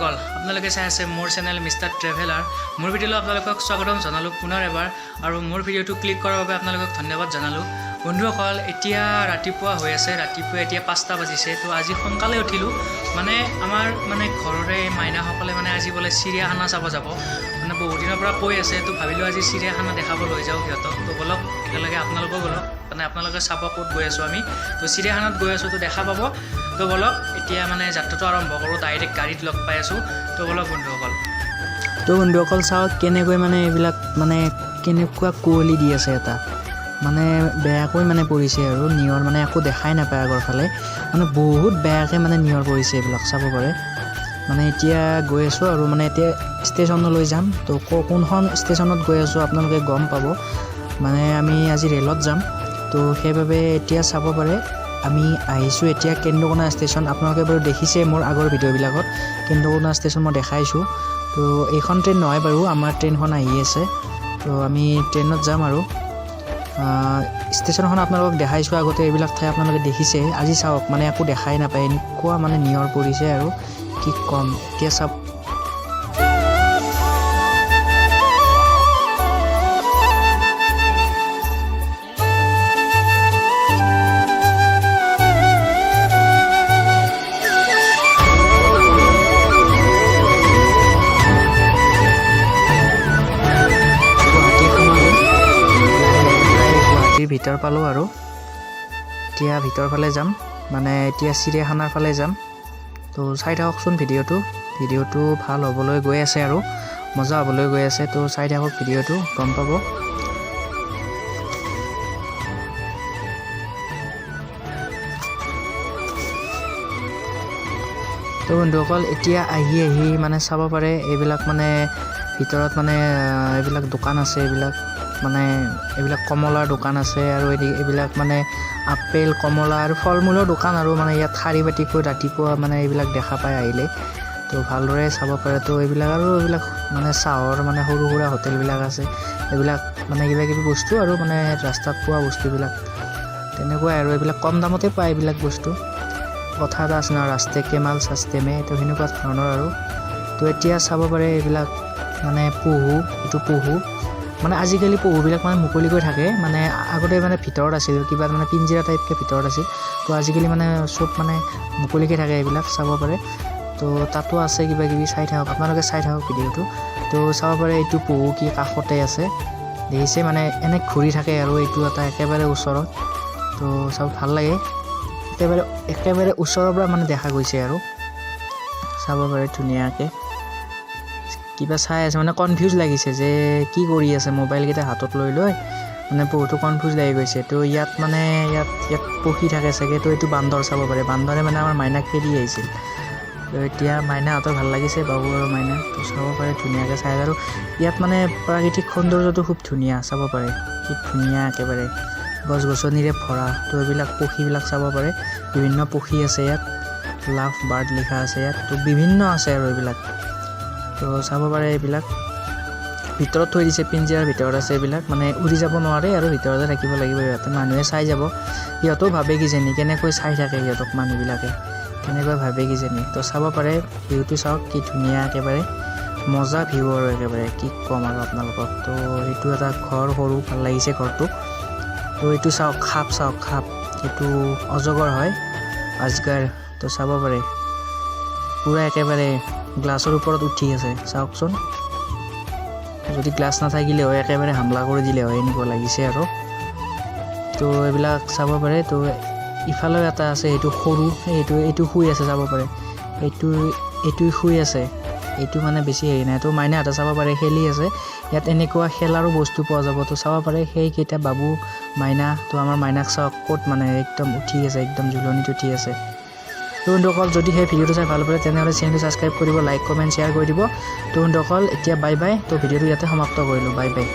বন্ধুসকল আপোনালোকে চাই আছে মোৰ চেনেল মিষ্টাৰ ট্ৰেভেলাৰ মোৰ ভিডিঅ'লৈ আপোনালোকক স্বাগতম জনালোঁ পুনৰ এবাৰ আৰু মোৰ ভিডিঅ'টো ক্লিক কৰাৰ বাবে আপোনালোকক ধন্যবাদ জনালোঁ বন্ধুসকল এতিয়া ৰাতিপুৱা হৈ আছে ৰাতিপুৱা এতিয়া 5টা বাজিছে তো আজি সোনকালে উঠিলোঁ মানে আমাৰ ঘৰৰে মাইনাসকলে আজি বোলে চিৰিয়াখানা চাব যাব বহুত দিনৰ পৰা কৈ আছে তো ভাবিলোঁ আজি চিৰিয়াখানা দেখাব লৈ যাওঁ সিহঁতক তো বলক একেলগে আপোনালোকো বলক আপোনালোকে চাব ক'ত গৈ আছোঁ আমি তো চিৰিয়াখানাত গৈ আছোঁ তো দেখা পাব তো বলক এতিয়া যাত্ৰাটো আৰম্ভ কৰোঁ ডাইৰেক্ট গাড়ীত লগ পাই আছোঁ তো বলক বন্ধুসকল চাওক কেনেকৈ এইবিলাক কেনেকুৱা কুঁৱলী দি আছে এটা বেয়াকৈ পৰিছে আৰু নিয়ৰ একো দেখাই নাপায় আগৰ ফালে বহুত বেয়াকৈ নিয়ৰ পৰিছে এইবিলাক চাব পাৰে এতিয়া গৈ আছোঁ আৰু এতিয়া ষ্টেচনলৈ যাম তো কোনখন ষ্টেচনত গৈ আছোঁ আপোনালোকে গম পাব আমি আজি ৰেলত যাম তো সেইবাবে এতিয়া চাব পাৰে আমি আহিছোঁ এতিয়া কেন্দ্ৰকোনা ষ্টেচন আপোনালোকে বাৰু দেখিছে মোৰ আগৰ ভিডিঅ'বিলাকত কেন্দ্ৰকোনা ষ্টেচন মই দেখাইছোঁ তো এইখন ট্ৰেইন নহয় বাৰু আমাৰ ট্ৰেইনখন আহি আছে তো আমি ট্ৰেইনত যাম আৰু ষ্টেচনখন আপোনালোকক দেখাইছোঁ আগতে এইবিলাক ঠাই আপোনালোকে দেখিছে আজি চাওক একো দেখাই নাপায় এনেকুৱা নিয়ৰ পৰিছে আৰু কি কম এতিয়া চাওক ভিতৰ পালোঁ আৰু এতিয়া ভিতৰ ফালে যাম এতিয়া চিৰিয়াখানাৰ ফালে যাম তো চাই থাককচোন ভিডিঅ'টো ভাল হ'বলৈ গৈ আছে আৰু মজা হ'বলৈ গৈ আছে তো চাই থাকক ভিডিঅ'টো গম পাব তো বন্ধুসকল এতিয়া আহি চাব পাৰে এইবিলাক ভিতৰত এইবিলাক দোকান আছে এইবিলাক কমলাৰ দোকান আছে আৰু এইবিলাক আপেল কমলা আৰু ফল মূলৰ দোকান আৰু ইয়াত শাৰী পাতিকৈ ৰাতিপুৱা এইবিলাক দেখা পায় আহিলে তো ভালদৰে চাব পাৰে তো এইবিলাক চাহৰ সৰু সুৰা হোটেলবিলাক আছে এইবিলাক কিবা কিবি বস্তু আৰু ৰাস্তাত পোৱা বস্তুবিলাক তেনেকুৱাই আৰু এইবিলাক কম দামতে পায় এইবিলাক বস্তু কথা এটা আছে ন ৰাস্তে কেমাল চাষ্টেমে তো সেনেকুৱা ধৰণৰ আৰু তো এতিয়া চাব পাৰে এইবিলাক পহু আজিকালি পহুবিলাক মুকলিকৈ থাকে আগতে ভিতৰত আছিল কিবা পিঞ্জিৰা টাইপকৈ ভিতৰত আছিল তো আজিকালি চব মুকলিকৈ থাকে এইবিলাক চাব পাৰে তো তাতো আছে কিবা কিবি চাই থাকক আপোনালোকে চাই থাকক ভিডিঅ'টো তো চাব পাৰে এইটো পহু কি কাষতে আছে দেখিছে এনে ঘূৰি থাকে আৰু এইটো এটা একেবাৰে ওচৰত তো চাব ভাল লাগে একেবাৰে ওচৰৰ পৰা দেখা গৈছে আৰু চাব পাৰে ধুনীয়াকৈ কিবা চাই আছে কনফিউজ লাগিছে যে কি কৰি আছে মোবাইলকেইটা হাতত লৈ বহুতো কনফিউজ লাগি গৈছে তো ইয়াত ইয়াত পক্ষী থাকে চাগে তো এইটো বান্দৰ চাব পাৰে বান্দৰে আমাৰ মাইনাক খেদি আহিছিল তো এতিয়া মাইনাহঁতৰ ভাল লাগিছে বাবু আৰু মাইনা তো চাব পাৰে ধুনীয়াকৈ চাই আৰু ইয়াত প্ৰাকৃতিক সৌন্দৰ্যটো খুব ধুনীয়া চাব পাৰে কি ধুনীয়া একেবাৰে গছ গছনিৰে ভৰা তো এইবিলাক পক্ষীবিলাক চাব পাৰে বিভিন্ন পক্ষী আছে ইয়াত লাভ বাৰ্ড লিখা আছে ইয়াত তো বিভিন্ন আছে আৰু এইবিলাক তো চাব পাৰে এইবিলাক ভিতৰত থৈ দিছে পিঞ্জিৰাৰ ভিতৰত আছে এইবিলাক উৰি যাব নোৱাৰে আৰু ভিতৰতে থাকিব লাগিব সিহঁতে মানুহে চাই যাব সিহঁতেও ভাবে কিজানি কেনেকৈ চাই থাকে সিহঁতক মানুহবিলাকে কেনেকৈ ভাবে কিজানি তো চাব পাৰে ভিউটো চাওক কি ধুনীয়া একেবাৰে মজা ভিউ আৰু একেবাৰে কি ক'ম আৰু আপোনালোকক তো এইটো এটা ঘৰ সৰু ভাল লাগিছে ঘৰটো তো এইটো চাওক সাপ এইটো অজগৰ হয় আজগাৰ তো চাব পাৰে পূৰা একেবাৰে গ্লাছৰ ওপৰত উঠি আছে চাওকচোন যদি গ্লাছ নাথাকিলে হয় একেবাৰে হামলা কৰি দিলে হয় এনেকুৱা লাগিছে আৰু তো এইবিলাক চাব পাৰে তো ইফালেও এটা আছে এইটো সৰু এইটো শুই আছে চাব পাৰে এইটো শুই আছে এইটো বেছি হেৰি নাই তো মাইনাহঁতে চাব পাৰে খেলি আছে ইয়াত এনেকুৱা খেলাৰো বস্তু পোৱা যাব তো চাব পাৰে সেইকেইটা বাবু মাইনা তো আমাৰ মাইনাক চাওক ক'ত একদম উঠি আছে একদম জুলনিত উঠি আছে তো বন্ধুসকল যদি সেই ভিডিঅ'টো চাই ভাল পালে তেনেহ'লে চেনেলটো ছাবস্ক্ৰাইব কৰিব লাইক কমেণ্ট শ্বেয়াৰ কৰি দিব তো বন্ধুসকল এতিয়া বাই বাই তো ভিডিঅ'টো ইয়াতে সমাপ্ত কৰিলোঁ বাই বাই